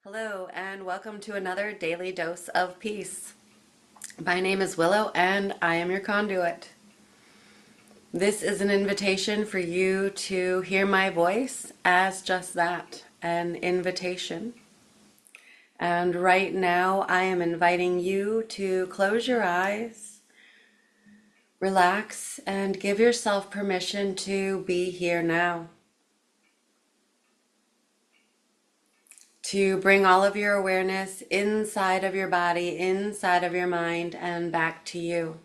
Hello, and welcome to another daily dose of peace. My name is Willow, and I am your conduit. This is an invitation for you to hear my voice as just that, an invitation. And right now, I am inviting you to close your eyes, relax, and give yourself permission to be here now. To bring all of your awareness inside of your body, inside of your mind, and back to you.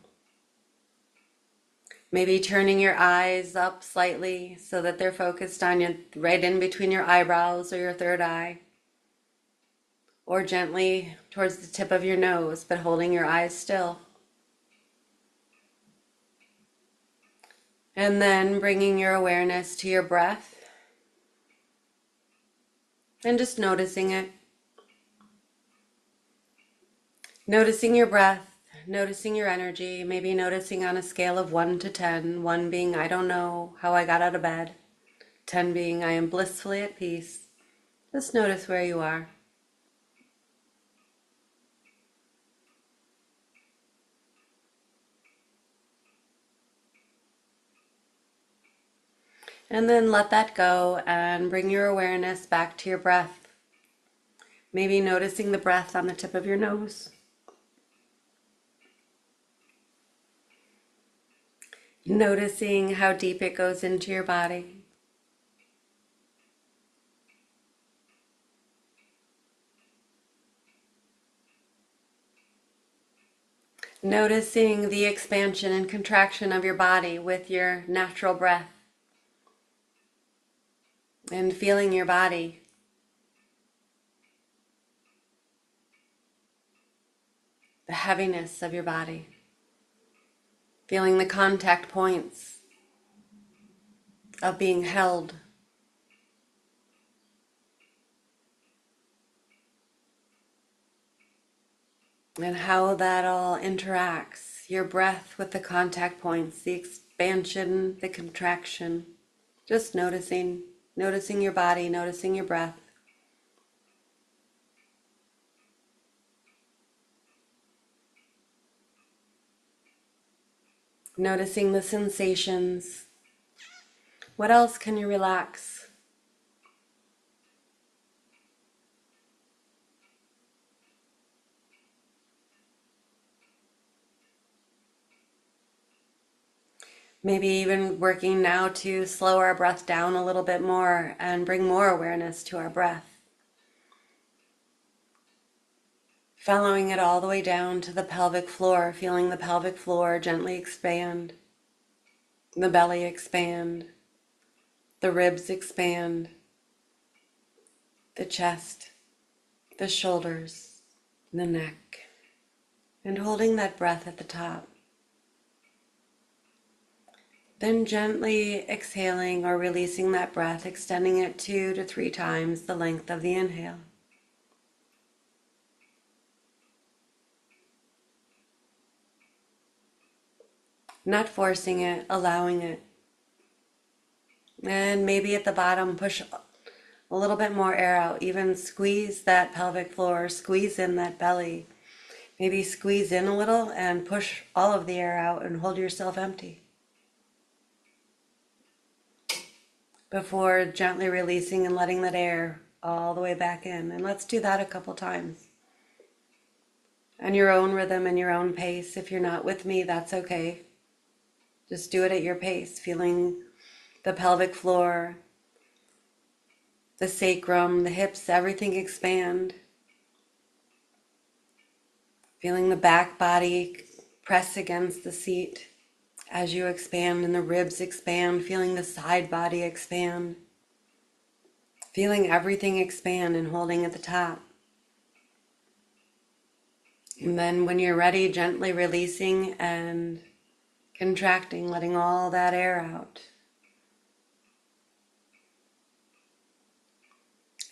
Maybe turning your eyes up slightly so that they're focused on you, right in between your eyebrows or your third eye. Or gently towards the tip of your nose, but holding your eyes still. And then bringing your awareness to your breath. And just noticing it. Noticing your breath, noticing your energy, maybe noticing on a scale of 1 to 10, 1 being I don't know how I got out of bed, 10 being I am blissfully at peace. Just notice where you are. And then let that go and bring your awareness back to your breath. Maybe noticing the breath on the tip of your nose. Noticing how deep it goes into your body. Noticing the expansion and contraction of your body with your natural breath. And feeling your body. The heaviness of your body. Feeling the contact points of being held. And how that all interacts. Your breath with the contact points, the expansion, the contraction. Just noticing your body, noticing your breath. Noticing the sensations. What else can you relax? Maybe even working now to slow our breath down a little bit more and bring more awareness to our breath. Following it all the way down to the pelvic floor, feeling the pelvic floor gently expand, the belly expand, the ribs expand, the chest, the shoulders, the neck, and holding that breath at the top. Then gently exhaling or releasing that breath, extending it 2 to 3 times the length of the inhale. Not forcing it, allowing it. And maybe at the bottom, push a little bit more air out. Even squeeze that pelvic floor, squeeze in that belly. Maybe squeeze in a little and push all of the air out and hold yourself empty. Before gently releasing and letting that air all the way back in. And let's do that a couple times. On your own rhythm and your own pace. If you're not with me, that's okay. Just do it at your pace, feeling the pelvic floor, the sacrum, the hips, everything expand. Feeling the back body press against the seat as you expand and the ribs expand, feeling the side body expand. Feeling everything expand and holding at the top. And then when you're ready, gently releasing and contracting, letting all that air out.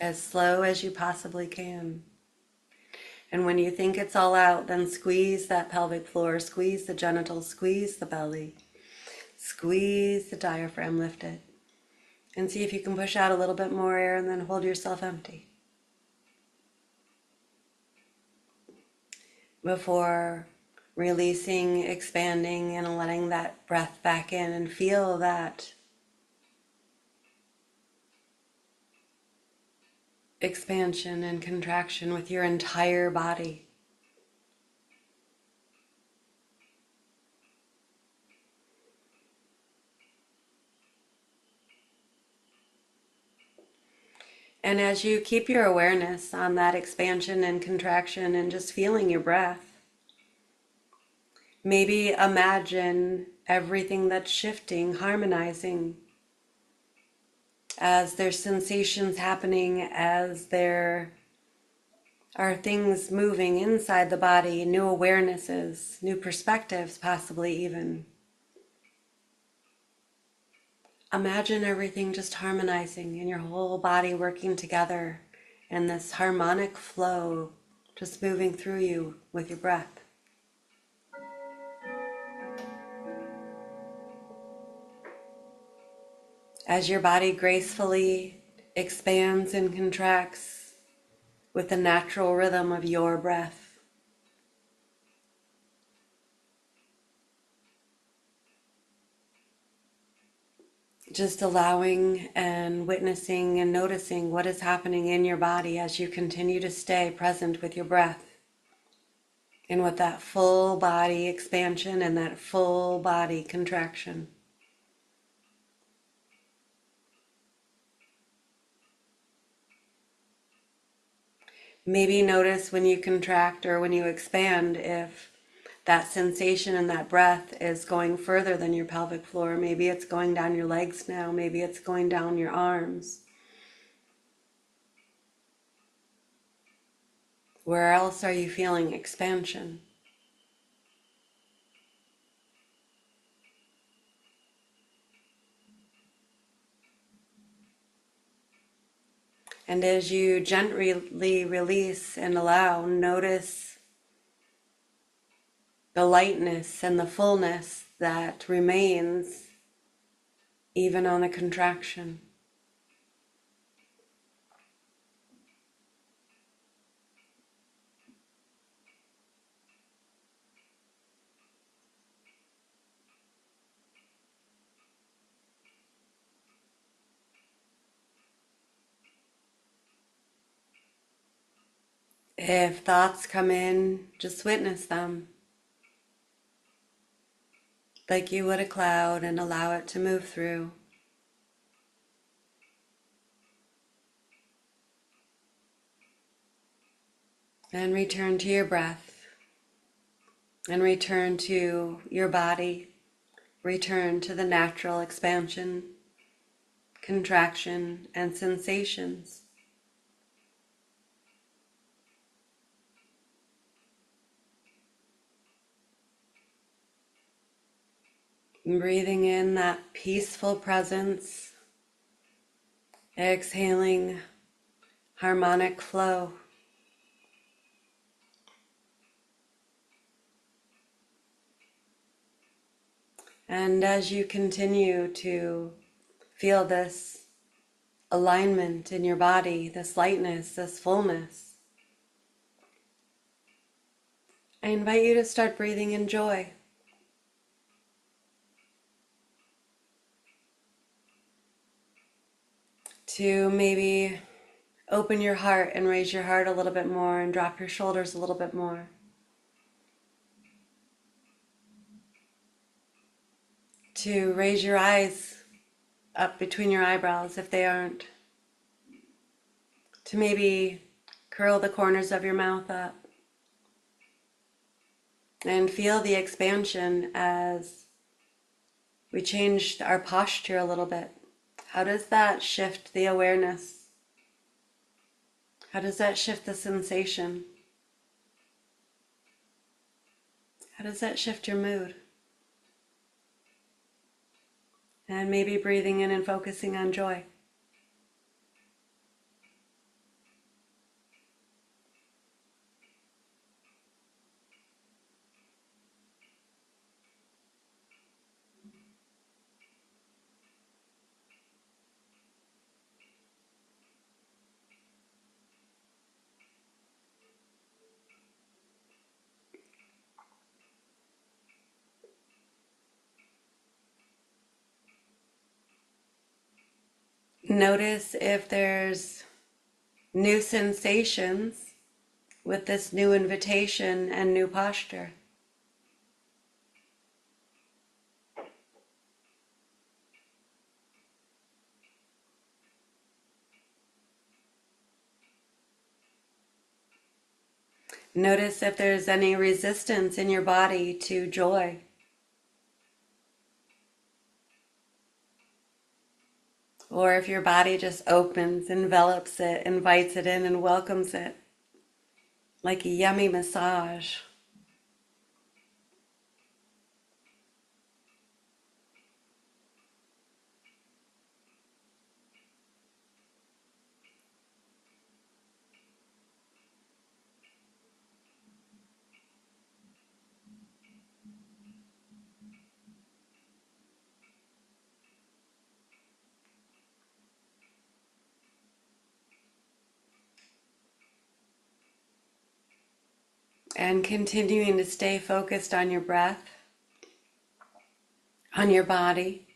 As slow as you possibly can. And when you think it's all out, then squeeze that pelvic floor, squeeze the genitals, squeeze the belly, squeeze the diaphragm, lift it. And see if you can push out a little bit more air and then hold yourself empty. before releasing, expanding, and letting that breath back in, and feel that expansion and contraction with your entire body. And as you keep your awareness on that expansion and contraction and just feeling your breath, maybe imagine everything that's shifting, harmonizing, as there's sensations happening, as there are things moving inside the body, new awarenesses, new perspectives, possibly even. Imagine everything just harmonizing and your whole body working together and this harmonic flow just moving through you with your breath. As your body gracefully expands and contracts with the natural rhythm of your breath. Just allowing and witnessing and noticing what is happening in your body as you continue to stay present with your breath and with that full body expansion and that full body contraction. Maybe notice when you contract or when you expand if that sensation and that breath is going further than your pelvic floor. Maybe it's going down your legs now. Maybe it's going down your arms. Where else are you feeling expansion? And as you gently release and allow, notice the lightness and the fullness that remains even on the contraction. If thoughts come in, just witness them like you would a cloud and allow it to move through. And return to your breath and return to your body. Return to the natural expansion, contraction, and sensations. Breathing in that peaceful presence, exhaling harmonic flow. And as you continue to feel this alignment in your body, this lightness, this fullness, I invite you to start breathing in joy. To maybe open your heart and raise your heart a little bit more and drop your shoulders a little bit more. To raise your eyes up between your eyebrows if they aren't. To maybe curl the corners of your mouth up. And feel the expansion as we changed our posture a little bit. How does that shift the awareness? How does that shift the sensation? How does that shift your mood? And maybe breathing in and focusing on joy. Notice if there's new sensations with this new invitation and new posture. Notice if there's any resistance in your body to joy. Or if your body just opens, envelops it, invites it in, and welcomes it like a yummy massage. And continuing to stay focused on your breath, on your body.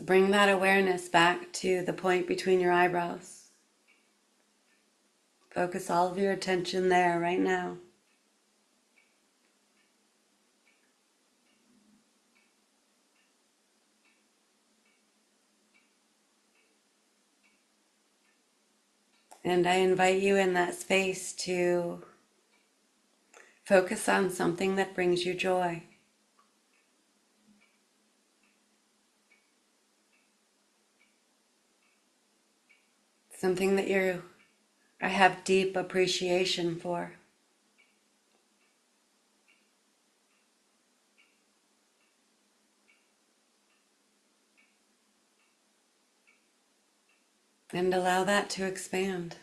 Bring that awareness back to the point between your eyebrows. Focus all of your attention there right now. And I invite you in that space to focus on something that brings you joy. Something that I have deep appreciation for. And allow that to expand.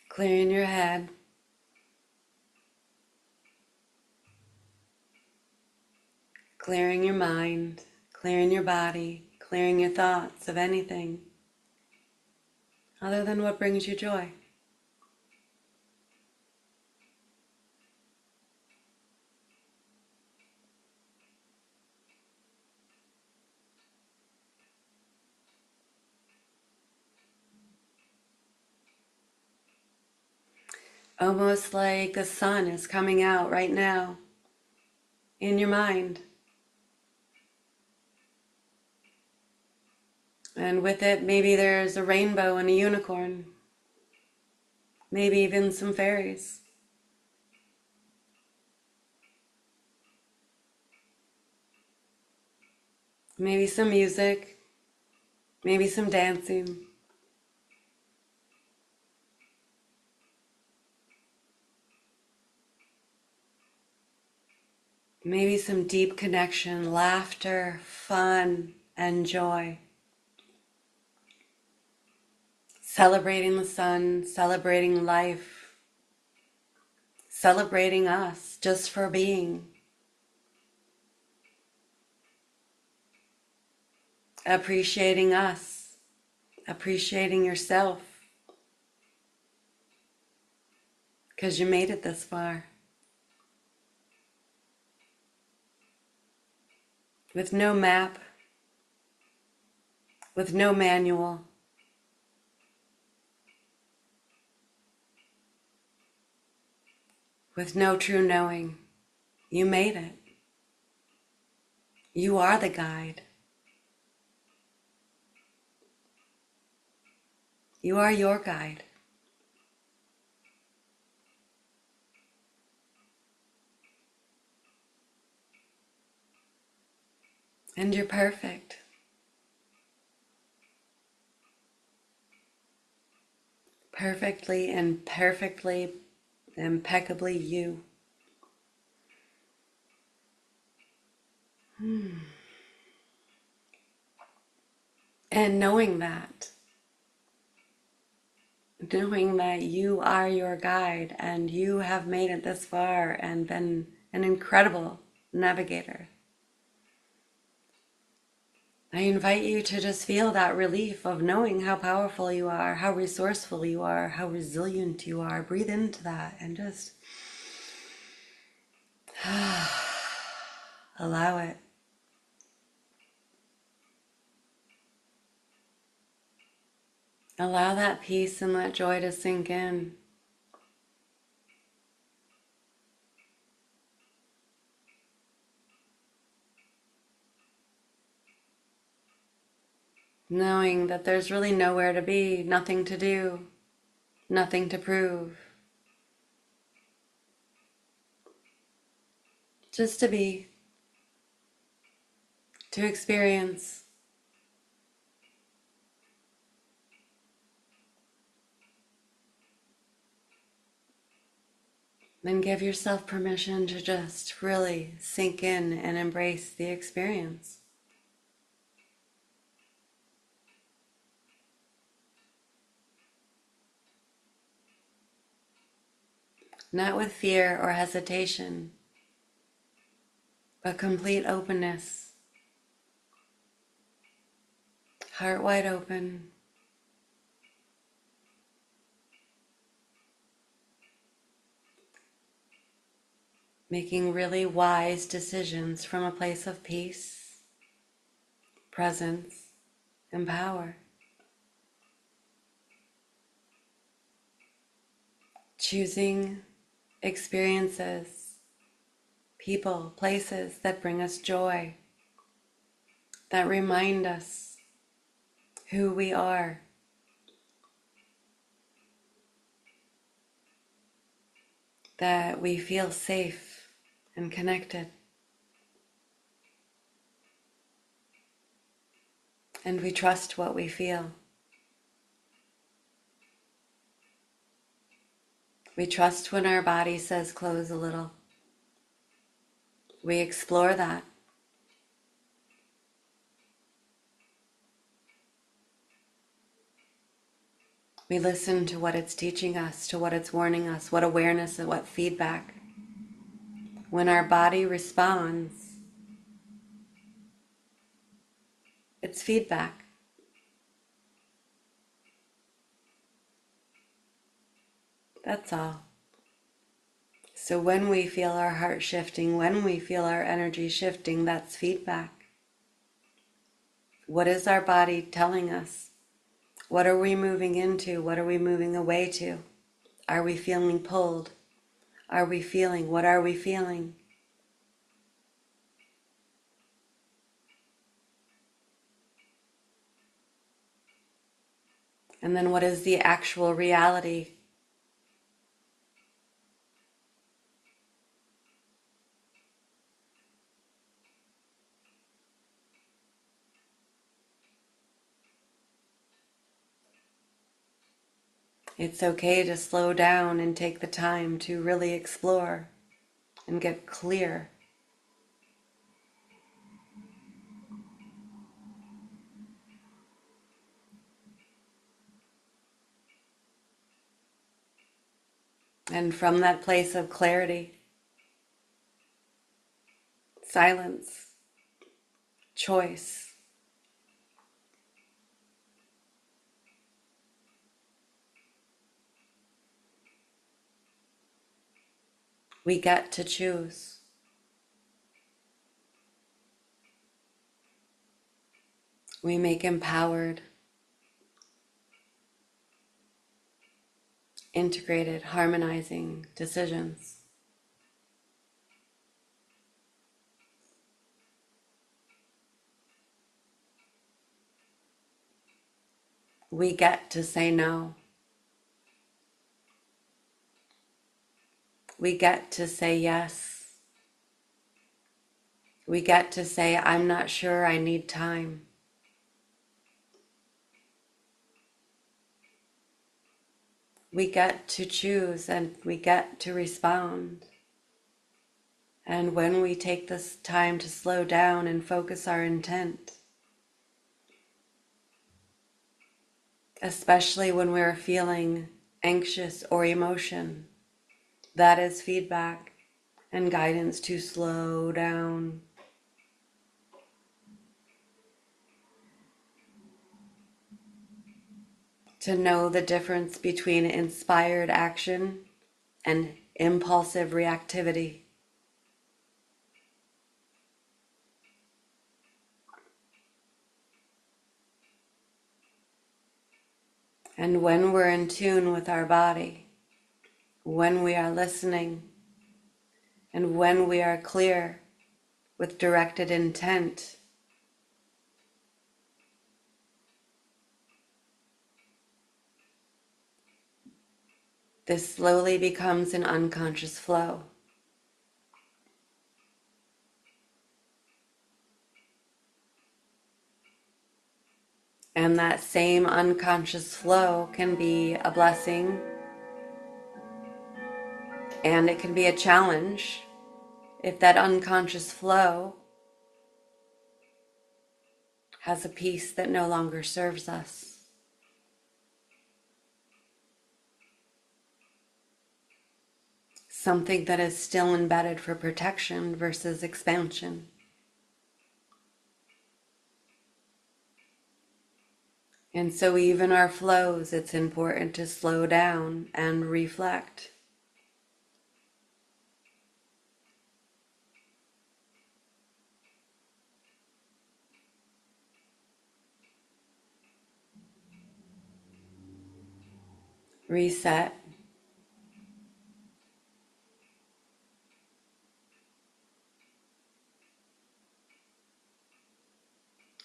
Clearing your head. Clearing your mind. Clearing your body. Clearing your thoughts of anything other than what brings you joy. Almost like the sun is coming out right now in your mind. And with it, maybe there's a rainbow and a unicorn. Maybe even some fairies. Maybe some music. Maybe some dancing. Maybe some deep connection, laughter, fun, and joy. Celebrating the sun, celebrating life, celebrating us just for being. Appreciating us, appreciating yourself, because you made it this far. With no map, with no manual, with no true knowing, you made it. You are the guide. You are your guide. And you're perfect. Perfectly and perfectly, impeccably you. And knowing that you are your guide and you have made it this far and been an incredible navigator. I invite you to just feel that relief of knowing how powerful you are, how resourceful you are, how resilient you are. Breathe into that and just allow it. Allow that peace and that joy to sink in. Knowing that there's really nowhere to be, nothing to do, nothing to prove. Just to be, to experience. Then give yourself permission to just really sink in and embrace the experience. Not with fear or hesitation, but complete openness. Heart wide open. Making really wise decisions from a place of peace, presence, and power. Choosing experiences, people, places that bring us joy, that remind us who we are. That we feel safe and connected. And we trust what we feel. We trust when our body says close a little. We explore that. We listen to what it's teaching us, to what it's warning us, what awareness and what feedback. When our body responds, it's feedback. That's all. So when we feel our heart shifting, when we feel our energy shifting, that's feedback. What is our body telling us? What are we moving into? What are we moving away to? Are we feeling pulled? Are we feeling? What are we feeling? And then what is the actual reality? It's okay to slow down and take the time to really explore and get clear. And from that place of clarity, silence, choice, we get to choose. We make empowered, integrated, harmonizing decisions. We get to say no. We get to say yes. We get to say, I'm not sure, I need time. We get to choose and we get to respond. And when we take this time to slow down and focus our intent, especially when we're feeling anxious or emotion, that is feedback and guidance to slow down. to know the difference between inspired action and impulsive reactivity. And when we're in tune with our body, when we are listening, and when we are clear with directed intent, this slowly becomes an unconscious flow. And that same unconscious flow can be a blessing, and it can be a challenge if that unconscious flow has a piece that no longer serves us. Something that is still embedded for protection versus expansion. And so even our flows, it's important to slow down and reflect. Reset.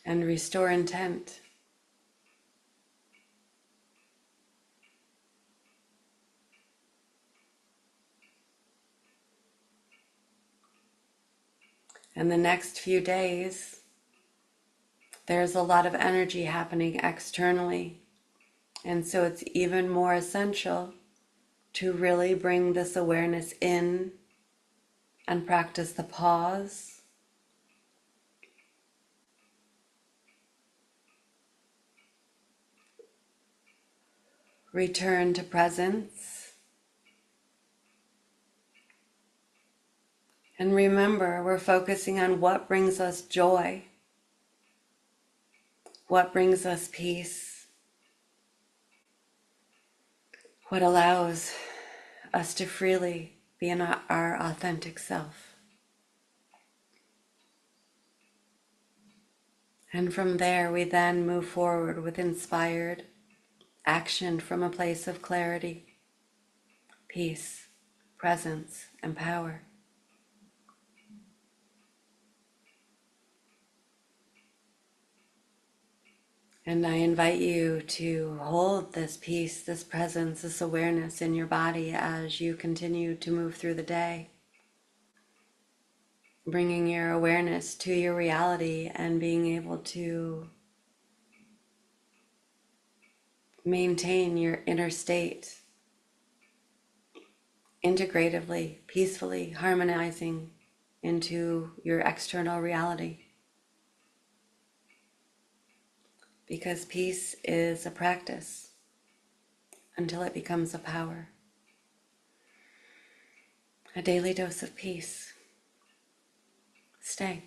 And restore intent. And the next few days, there's a lot of energy happening externally. And so it's even more essential to really bring this awareness in and practice the pause. Return to presence. And remember, we're focusing on what brings us joy, what brings us peace, what allows us to freely be in our authentic self. And from there, we then move forward with inspired action from a place of clarity, peace, presence, and power. And I invite you to hold this peace, this presence, this awareness in your body as you continue to move through the day, bringing your awareness to your reality and being able to maintain your inner state integratively, peacefully, harmonizing into your external reality. Because peace is a practice until it becomes a power. A daily dose of peace. Stay.